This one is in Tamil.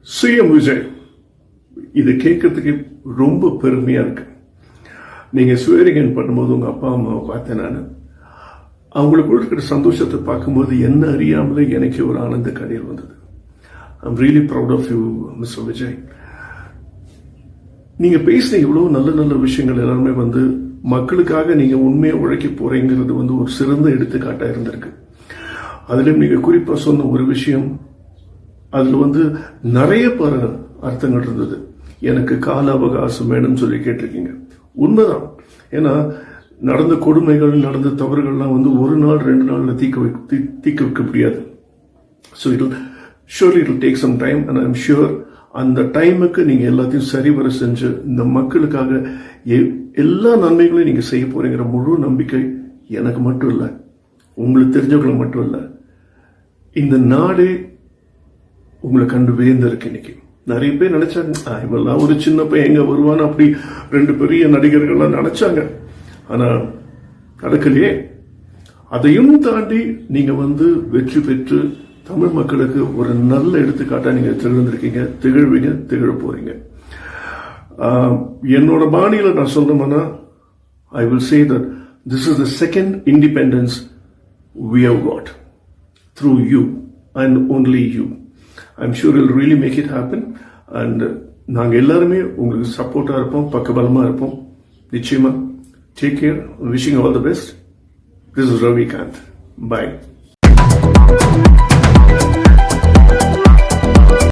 சிஎம் விஜய், இதை கேட்கறதுக்கு ரொம்ப பெருமையா இருக்கு. நீங்க ஸ்வேரிங் பண்ணும்போது உங்க அப்பா அம்மாவை பார்த்தேன். நான் அவங்களுக்குள்ள இருக்கிற சந்தோஷத்தை பார்க்கும்போது என்ன அறியாமலே எனக்கு ஒரு ஆனந்த கண்ணீர் வந்தது. I'm really proud of you mister Vijay. நீங்க பேசின இவ்வளவு நல்ல நல்ல விஷயங்கள் எல்லாருமே மக்களுக்காக நீங்க உண்மையை உழைக்க போறீங்கிறது ஒரு சிறந்த எடுத்துக்காட்டா இருந்திருக்கு. அதுலயும் நீங்க குறிப்பா சொன்ன ஒரு விஷயம், அதுல நிறைய அர்த்தங்கள் இருந்தது. எனக்கு கால அவகாசம் வேணும்னு சொல்லி கேட்டிருக்கீங்க. உண்மைதான். ஏன்னா நடந்த கொடுமைகள், நடந்த தவறுகள்லாம் ஒரு நாள் 2 நாள்ல தீக்க வைக்க முடியாது. So surely it will take some time, and I'm sure அந்த டைமுக்கு நீங்க எல்லாத்தையும் சரிவர செஞ்சு இந்த மக்களுக்காக எல்லா நன்மைகளையும் நீங்க செய்ய போறீங்கிற முழு நம்பிக்கை எனக்கு மட்டும் இல்லை, உங்களுக்கு தெரிஞ்சவங்களுக்கு மட்டும் இல்லை, இந்த நாடே உங்களை கண்டு வேந்திருக்கு. இன்னைக்கு நிறைய பேர் நினைச்சாங்க இவெல்லாம் ஒரு சின்ன பையன் எங்க வருவான்னு, அப்படி 2 பெரிய நடிகர்கள்லாம் நினைச்சாங்க. ஆனா நடக்கலையே. அதையும் தாண்டி நீங்க வெற்றி பெற்று தமிழ் மக்களுக்கு ஒரு நல்ல எடுத்துக்காட்டா நீங்க திகழ்ந்திருக்கீங்க, திகழ்வீங்க, திகழ போறீங்க. என்னோட பாணியில நான் சொல்லணும்னா, I will say that this is the second independence we have got through you and only you. I'm sure you'll really make it happen, and நாங்க எல்லாருமே உங்களுக்கு சப்போர்ட்டா இருப்போம், பக்கபலமா இருப்போம். நிச்சயமா. Take care. Wishing you all the best. This is Ravikant. Bye.